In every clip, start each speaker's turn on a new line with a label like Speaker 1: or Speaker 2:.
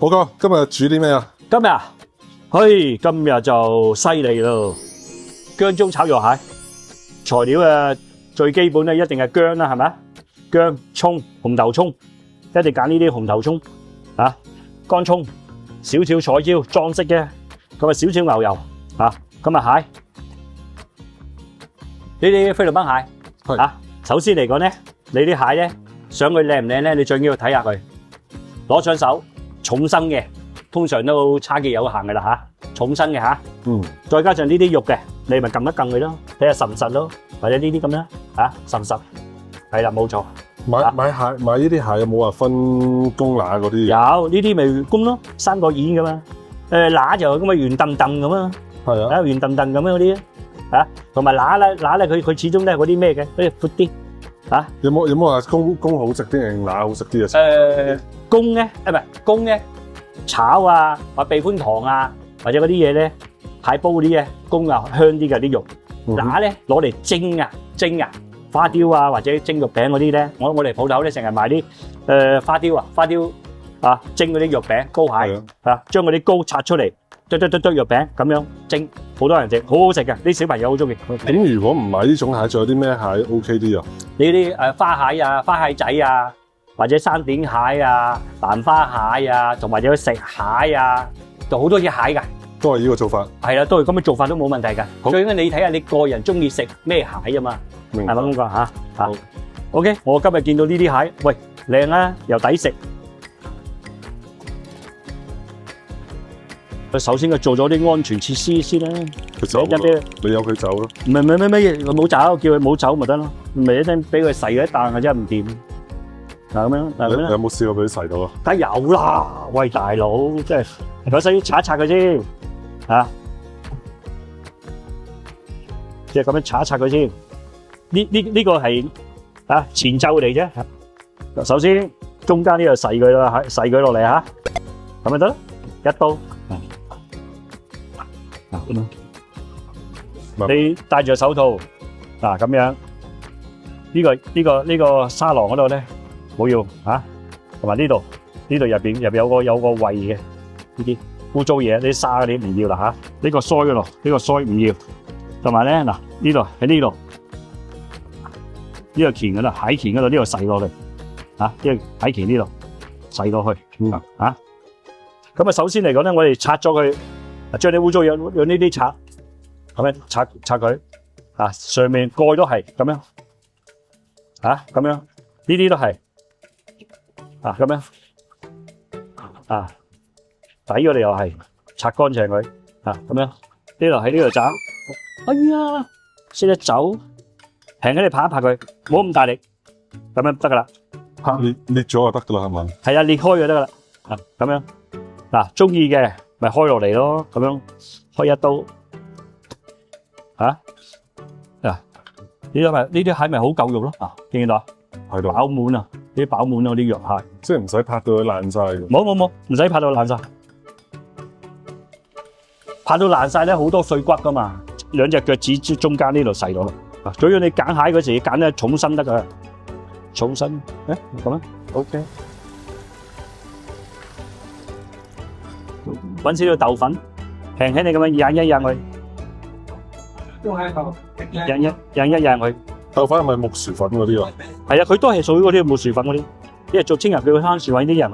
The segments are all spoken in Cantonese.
Speaker 1: 寶哥，今日煮啲咩啊？
Speaker 2: 今日啊，嘿，今日就犀利咯！薑葱炒肉蟹，材料啊最基本咧一定係薑啦，係咪啊？薑、葱、紅頭葱，一定揀呢啲紅頭葱啊，乾葱，少少彩椒裝飾嘅，咁啊少少牛油啊，咁啊蟹，呢啲菲律賓蟹
Speaker 1: 係
Speaker 2: 啊。首先嚟講咧，你啲蟹咧想佢靚唔靚咧，你最緊要睇下佢，攞上手，重身嘅。通常都差幾有限噶啦嚇，重身嘅嚇，再加上呢啲肉嘅，你咪撳一撳佢咯，睇下實唔實咯，或者呢啲咁啦嚇，實唔實？係啦，冇錯。
Speaker 1: 買呢啲蟹有冇話分公乸嗰啲？
Speaker 2: 有呢啲咪公咯，三角耳噶嘛，乸就咁啊圓揼揼咁啊，
Speaker 1: 係啊，
Speaker 2: 圓揼揼咁嗰啲啊，同埋乸咧佢始終都係嗰啲咩嘅，嗰啲闊啲嚇。
Speaker 1: 有冇話公好食啲定乸好食啲啊？
Speaker 2: 公咧，唔係公咧。炒啊，或避歡糖啊，或者嗰啲嘢咧，蟹煲嗰啲嘢，公啊香啲嘅啲肉，乸咧攞嚟蒸啊，花雕啊或者蒸肉餅嗰啲咧，我哋鋪頭咧成日賣啲花雕啊蒸嗰啲肉餅膏蟹啊，將嗰啲膏拆出嚟，剁肉餅咁樣蒸，好多人食，好好食嘅，啲小朋友好中意。
Speaker 1: 咁如果唔買呢種蟹，仲有啲咩蟹 OK 啲啊？
Speaker 2: 呢啲花蟹啊、花蟹仔啊。或者生點蟹啊、蘭花蟹啊，同埋有食蟹啊，就好多隻蟹㗎。
Speaker 1: 都係呢個做法。
Speaker 2: 係啦，都係咁嘅做法都冇問題㗎。最緊要你睇下你個人中意食咩蟹啊嘛，係咪咁講嚇？嚇。OK，我今日見到呢啲蟹，喂，靚啊，又抵食。佢首先佢做咗啲安全設施先啦。
Speaker 1: 佢走，你有佢走咯。
Speaker 2: 唔係，佢冇走，叫佢冇走咪得咯。唔係一陣俾佢噬咗一啖，真係唔掂。嗱咁樣，
Speaker 1: 你有冇試過俾佢洗到啊？
Speaker 2: 梗係有啦，喂大佬，即係首先擦一擦佢先，嚇，即係咁樣擦一擦佢先。呢個係啊前奏嚟啫。首先中間呢度洗佢啦，洗佢落嚟嚇，咁咪得咯，一刀。嗱咁樣，你戴住手套，嗱咁樣，呢個沙囊嗰度咧。冇要嚇，同埋呢度入邊有個胃嘅呢啲污糟嘢，啲沙嗰啲唔要啦嚇。呢個腮嗰度，呢個腮唔要，同埋咧嗱呢度喺呢度呢個鉗嗰度，蟹鉗嗰度呢度洗落嚟嚇，呢個蟹鉗呢度洗落去嚇。咁啊，首先嚟講咧，我哋拆咗佢，將啲污糟嘢用呢啲拆，咁樣拆佢啊，上面蓋都係咁樣嚇，咁樣呢啲都係。啊咁樣，啊底嗰度又係擦乾淨佢，啊咁樣呢度喺呢度斬，哎呀，識得走，平喺你拍一拍佢，唔好咁大力，咁樣得噶啦，
Speaker 1: 裂咗就得噶啦，係嘛？
Speaker 2: 係啊，裂開就得噶啦，啊咁樣，嗱中意嘅咪開落嚟咯，咁樣開一刀，啊嗱呢啲蟹咪好夠肉咯，啊見唔見到啊？係飽滿啊！啲飽滿嗰啲肉蟹，
Speaker 1: 即係唔使拍到佢爛晒嘅。
Speaker 2: 冇，唔使拍到爛晒。拍到爛晒咧，好多碎骨噶嘛。兩隻腳趾中間呢度細咗啦。嗱，最要你揀蟹嗰時，揀咧重身得噶，重身。咁樣 OK。揾少少豆粉，輕輕你咁樣掗一掗佢，掗一掗佢。
Speaker 1: 豆粉係咪木薯粉嗰啲啊？
Speaker 2: 係啊，佢都係屬於嗰啲木薯粉嗰啲，因為做清人叫佢慳薯粉啲人。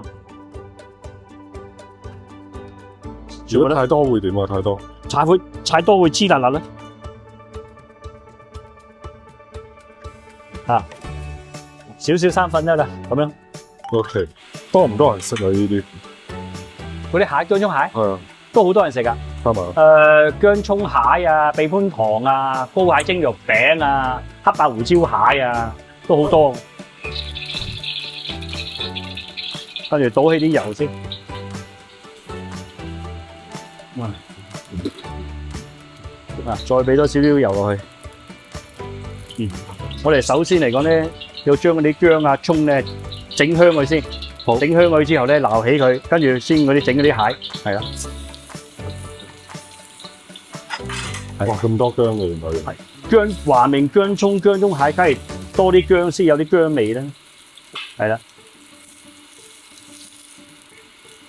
Speaker 1: 如果太多會點啊？太多
Speaker 2: 太多會黐辣辣咧。啊，少少生粉得啦，咁樣。
Speaker 1: OK， 多唔多人食啊？呢啲
Speaker 2: 嗰啲蟹，薑葱蟹，
Speaker 1: 係啊，
Speaker 2: 都好多人食噶。
Speaker 1: 係嘛？
Speaker 2: 薑葱蟹啊，避歡糖啊，膏蟹蒸肉餅啊，黑白胡椒蟹啊，都好多。跟住倒起啲油先。再俾多少少油落去。我哋首先嚟講咧，要將嗰啲薑啊、葱咧整香佢先。整香佢之後咧，撈起佢，跟住先嗰啲整嗰啲蟹，係啦。
Speaker 1: 哇，咁多薑嘅原來係
Speaker 2: 薑，話明薑葱蟹，梗係多啲薑先有啲薑味啦，係啦。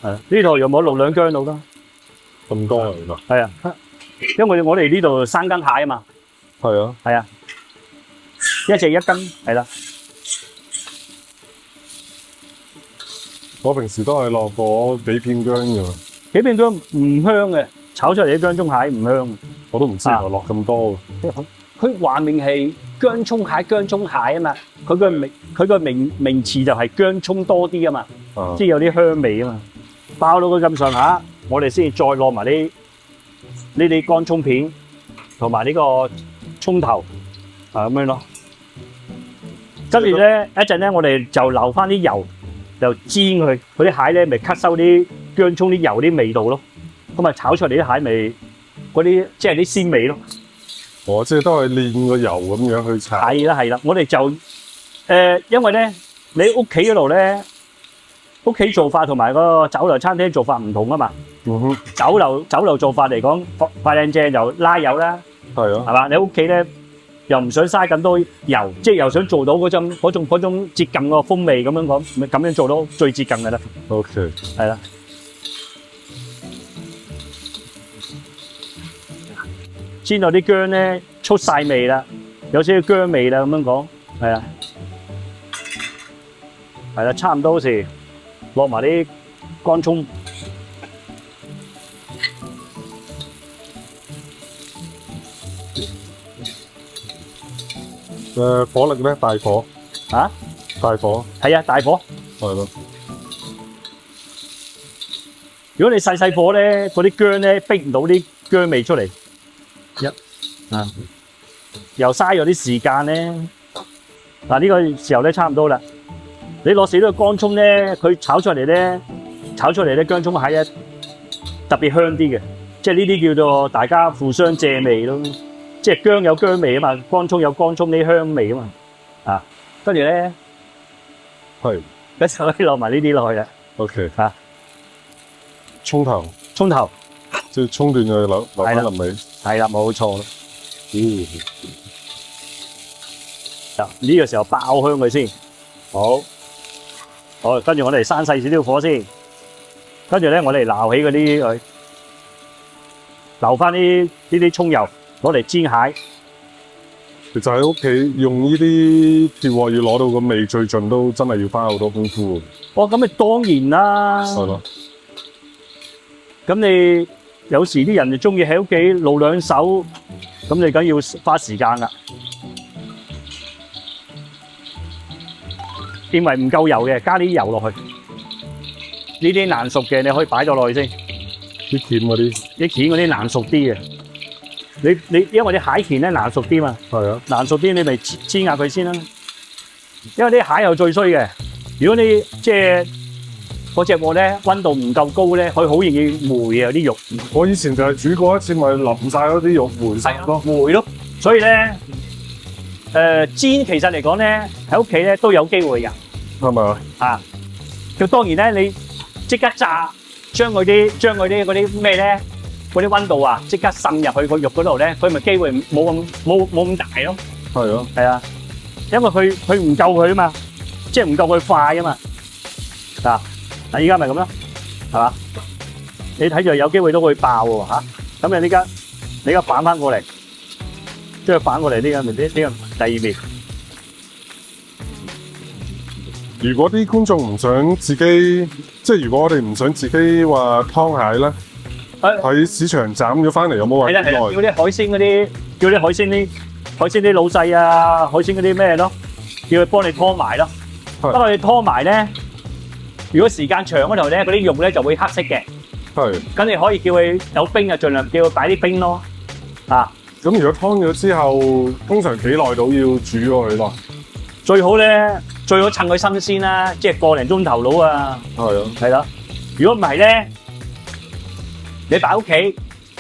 Speaker 2: 係呢度有冇6兩姜到啦？
Speaker 1: 咁多嚟㗎？
Speaker 2: 係啊，因為我哋呢度3斤蟹啊嘛。
Speaker 1: 係啊，
Speaker 2: 係啊，一隻1斤，係啦。
Speaker 1: 我平時都係落嗰幾片姜㗎。
Speaker 2: 幾片姜唔香嘅，炒出嚟啲姜葱蟹唔香。
Speaker 1: 我都唔知我落咁多嘅。
Speaker 2: 佢話明係姜葱蟹啊嘛，佢個名詞就係姜葱多啲啊嘛，即係有啲香味啊嘛。爆到佢咁上下，我哋先再落埋呢啲乾葱片同埋呢個葱頭咁樣咯。跟住咧一陣咧，我哋就留翻啲油，就煎佢。嗰啲蟹咧咪吸收啲姜葱啲油啲味道咯。咁啊炒出嚟啲蟹咪嗰啲即係啲鮮味咯。
Speaker 1: 我即係都係煉個油咁樣去炒。
Speaker 2: 係啦，我哋就因為咧你屋企嗰度咧，屋企做法同埋個酒樓餐廳做法唔同啊嘛。酒樓做法嚟講，快靚正就拉油啦，
Speaker 1: 係啊，
Speaker 2: 係嘛？你屋企咧又唔想嘥咁多油，即係又想做到嗰種接近個風味咁樣講，咪咁樣做到最接近嘅啦。
Speaker 1: OK，
Speaker 2: 係啦。煎到啲薑咧出晒味啦，有少少薑味啦，咁樣講，係啊，係啦，差唔多時落埋啲乾葱，
Speaker 1: 火力咧大火
Speaker 2: 啊，
Speaker 1: 大火
Speaker 2: 係啊，大火，
Speaker 1: 係咯。
Speaker 2: 如果你細火咧，嗰啲薑咧逼唔到啲薑味出嚟。又嘥咗啲時間咧。嗱呢個時候咧差唔多啦。你落少少乾葱咧，佢炒出嚟咧姜葱蟹咧特別香啲嘅，即係呢啲叫做大家互相借味咯。即係薑有薑味啊嘛，乾葱有乾葱啲香味啊嘛。啊，跟住咧
Speaker 1: 係，
Speaker 2: 跟住可以落埋呢啲落去啦。
Speaker 1: OK，
Speaker 2: 啊，
Speaker 1: 葱頭即係葱段就留翻臨尾。
Speaker 2: 係啦，冇錯啦。呢個時候爆香佢先，好，跟住我哋閂細少少火先，跟住咧我哋撈起嗰啲佢，留翻呢啲葱油攞嚟煎蟹。
Speaker 1: 其實喺屋企用呢啲鐵鑊要攞到個味最盡，都真係要花好多功夫。
Speaker 2: 咁咪當然啦。
Speaker 1: 係咯。
Speaker 2: 咁你有時啲人就中意喺屋企露兩手，咁你梗要花時間㗎。認為唔夠油嘅，加啲油落去。呢啲難熟嘅，你可以擺咗落去先。
Speaker 1: 啲鉗嗰啲
Speaker 2: 難熟啲嘅。你因為啲蟹鉗咧難熟啲嘛。
Speaker 1: 係啊。
Speaker 2: 難熟啲，你咪煎下佢先啦。因為啲蟹又最衰嘅，如果你即係嗰隻鑊咧溫度唔夠高咧，佢好容易霉啊啲肉。
Speaker 1: 我以前就係煮過一次，咪淋晒嗰啲肉霉晒咯。
Speaker 2: 霉咯，所以咧。煎其實嚟講咧，喺屋企咧都有機會㗎，
Speaker 1: 係咪啊？
Speaker 2: 啊，咁當然咧，你即刻炸，將嗰啲咩咧，嗰啲溫度啊，即刻滲入去個肉嗰度咧，佢咪機會冇咁大咯。
Speaker 1: 係啊，
Speaker 2: 係啊，因為佢唔夠佢啊嘛，即係唔夠佢快啊嘛。嗱，依家咪咁咯，係嘛？你睇住有機會都會爆喎嚇，咁你而家反翻過嚟。即係反過嚟呢個第二面。
Speaker 1: 如果啲觀眾唔想自己，即係如果我哋唔想自己話劏蟹咧，喺市場斬咗翻嚟有冇話？
Speaker 2: 係啦，叫啲海鮮啲老細啊，海鮮嗰啲咩咯，叫佢幫你拖埋咯。不過你拖埋咧，如果時間長嗰頭咧，嗰啲肉咧就會黑色嘅。
Speaker 1: 係。咁
Speaker 2: 你可以叫佢有冰啊，盡量叫佢擺啲冰咯。啊。
Speaker 1: 咁如果劏咗之後，通常幾耐到要煮咗佢咯？
Speaker 2: 最好趁佢新鮮啦，即係個零鐘頭到啊。
Speaker 1: 係啊。
Speaker 2: 係啦。如果唔係咧，你擺屋企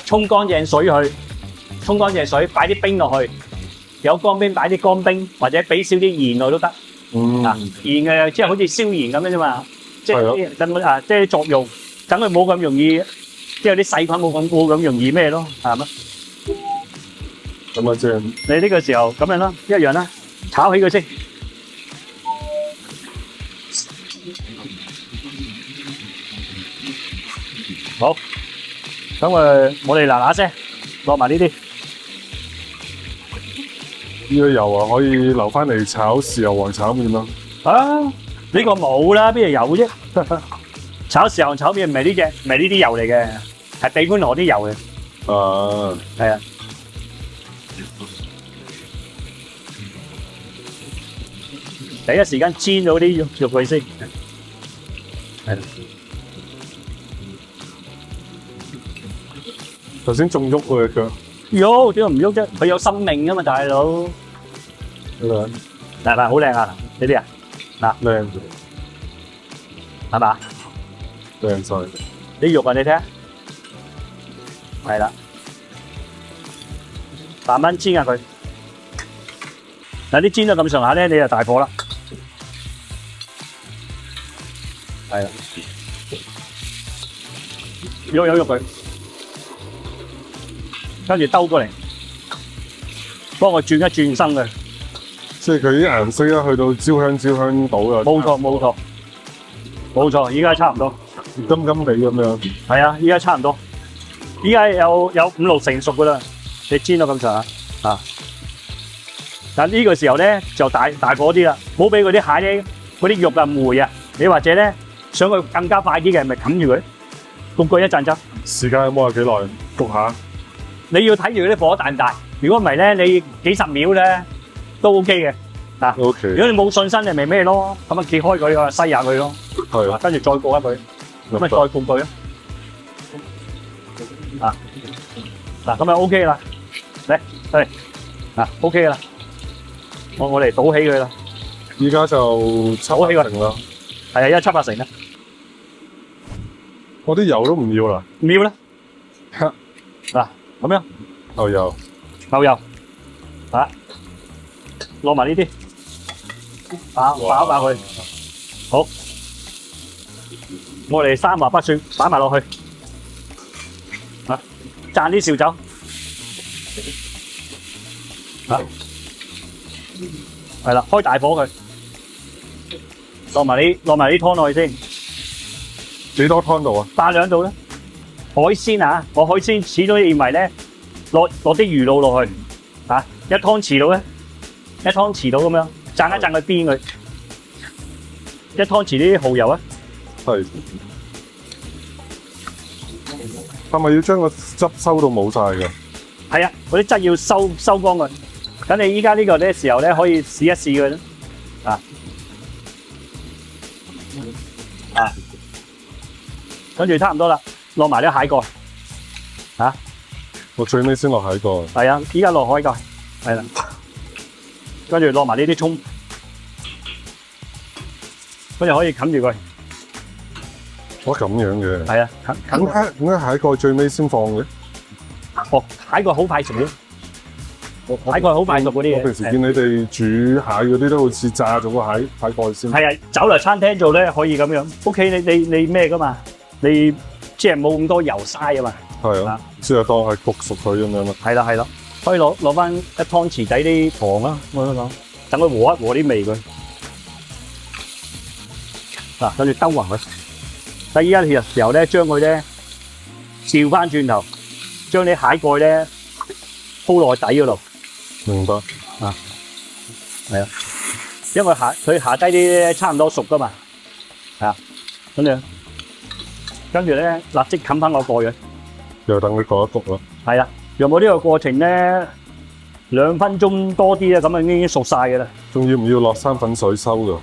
Speaker 2: 沖乾淨水，擺啲冰落去，有乾冰擺啲乾冰，或者俾少啲鹽落都得。鹽嘅即係好似燒鹽咁樣啫嘛，即係即係作用，等佢冇咁容易，即係啲細菌冇咁容易咩咯，係咪？
Speaker 1: 咁啊正。
Speaker 2: 你呢個時候咁樣啦，一樣啦，炒起佢先。好，咁我哋嗱嗱聲落埋呢啲。
Speaker 1: 呢個油啊，可以留翻嚟炒豉油皇炒麵咯。
Speaker 2: 啊，呢個冇啦，邊度有啫？炒豉油皇炒麵唔係呢隻，唔係呢啲油嚟嘅，係比般羅啲油嘅。
Speaker 1: 啊，
Speaker 2: 係啊。第一時間煎咗啲肉佢先。係啦。
Speaker 1: 頭先仲喐佢隻腳。
Speaker 2: 喐，點解唔喐啫？佢有生命噶嘛，大佬。
Speaker 1: 靚
Speaker 2: 嗱，好靚啊！呢啲啊，嗱，
Speaker 1: 靚
Speaker 2: 係嘛？
Speaker 1: 靚晒。
Speaker 2: 啲肉啊，你睇下，係啦，慢慢煎下佢。嗱，啲煎到咁上下咧，你就大火啦。係啦，喐佢，跟住兜過嚟，幫我轉一轉身佢。
Speaker 1: 即係佢啲顏色一去到焦香到啊！
Speaker 2: 冇錯，依家差唔多，
Speaker 1: 金地咁樣。
Speaker 2: 係啊，依家差唔多，依家有5-6成熟噶啦，你煎到咁上下啊！但呢個時候咧就大火啲啦，唔好俾嗰啲蟹咧嗰啲肉啊霉啊，你或者咧想佢更加快啲嘅，咪冚住佢，焗佢一陣啫。
Speaker 1: 時間有冇話幾耐？焗下。
Speaker 2: 你要睇住嗰啲火大唔大，如果唔係咧，你幾十秒咧都 OK 嘅。啊
Speaker 1: OK。
Speaker 2: 如果你冇信心，你咪咩咯？咁啊揭開佢啊，西下佢咯。
Speaker 1: 係。
Speaker 2: 跟住再焗一佢，咁咪再焗佢咯。啊，嗱咁啊 OK 啦，嚟啊 OK 啦，我哋倒起佢啦。
Speaker 1: 依家就7-8成啦。
Speaker 2: 係啊，而家7-8成啦。
Speaker 1: 我啲油都唔要啦。
Speaker 2: 唔要啦。嗱咁樣。
Speaker 1: 牛油。
Speaker 2: 落埋呢啲，爆佢。好，我哋3華北蒜擺埋落去，啊，讚啲紹酒，啊，係啦，開大火佢，落埋啲湯落去先。
Speaker 1: 幾多湯度啊
Speaker 2: ？8兩度啦。海鮮啊，我海鮮始終認為咧，落啲魚露落去，啊，一湯匙到咧。一湯匙到咁樣，讚一讚佢邊佢，一湯匙啲蠔油啊，
Speaker 1: 係。係咪要將個汁收到冇晒㗎？
Speaker 2: 係啊，嗰啲汁要收光佢。咁你依家呢個咧時候咧，可以試一試佢啦。跟住差唔多啦，落埋啲蟹蓋。
Speaker 1: 我最尾先落蟹蓋。
Speaker 2: 係啊，依家落海蓋，係啦。跟住落埋呢啲葱，跟住可以冚住佢。
Speaker 1: 咁樣嘅。
Speaker 2: 係啊，
Speaker 1: 點解蟹蓋最尾先放嘅？
Speaker 2: 哦，蟹蓋好快熟嘅，蟹蓋好快熟嗰啲嘢。
Speaker 1: 我平時見你哋煮蟹嗰啲都好似炸咗個蟹蓋先。
Speaker 2: 係啊，酒樓餐廳做咧可以咁樣。OK，你咩噶嘛？你即係冇咁多油嘥啊嘛。
Speaker 1: 係啊，即係當係焗熟佢咁樣咯。
Speaker 2: 係啦。可以攞翻一湯匙底啲糖啦，我咁講，等佢和一和啲味佢。嗱，跟住兜勻佢。第依家嘅時候咧，將佢咧調翻轉頭，將啲蟹蓋咧鋪落底嗰度。
Speaker 1: 明白。
Speaker 2: 係啊，因為佢下低啲差唔多熟噶嘛，係啊，咁樣，跟住咧立即冚翻個蓋嘅。
Speaker 1: 又等佢焗一焗咯。
Speaker 2: 係啊。有冇呢個過程咧，2分鐘多啲咧，咁啊已經熟晒嘅啦。
Speaker 1: 仲要唔要落生粉水收㗎？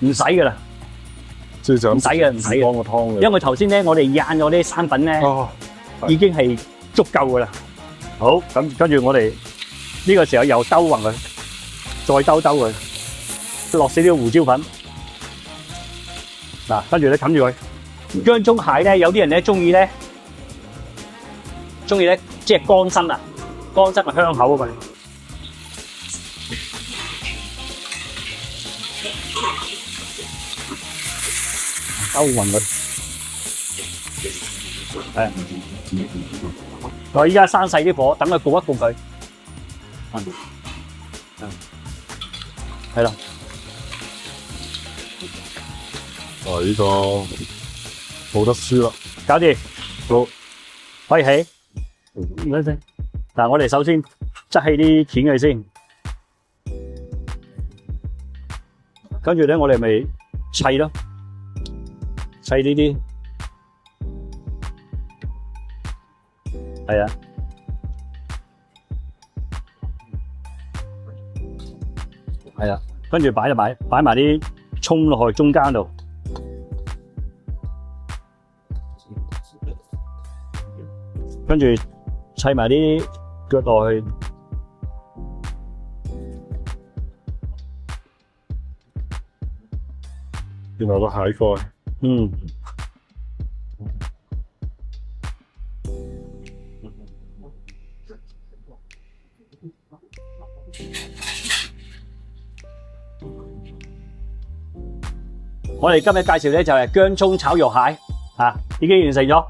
Speaker 2: 唔使嘅啦，
Speaker 1: 即係就咁
Speaker 2: 唔使嘅，唔使嘅。
Speaker 1: 當個湯嘅。
Speaker 2: 因為頭先咧，我哋醃咗啲生粉咧，已經係足夠嘅啦。好，咁跟住我哋呢個時候又兜勻佢，再兜佢，落少啲胡椒粉。嗱，跟住咧冚住佢。薑葱蟹咧，有啲人咧中意咧，即係乾身啊，乾身嘅香口啊嘛。兜勻佢，係。我依家閂細啲火，等佢焗一焗佢。係啦。
Speaker 1: 呢個冇得輸啦。
Speaker 2: 搞掂。
Speaker 1: 好，
Speaker 2: 可以起。唔該先。嗱，我哋首先執起啲片佢先，跟住咧我哋咪砌咯，砌呢啲，係啊，係啊，跟住擺埋啲葱落去中間度。跟住砌埋啲腳落去，
Speaker 1: 然後個蟹蓋，
Speaker 2: 我哋今日介紹咧就係薑葱炒肉蟹，已經完成咗。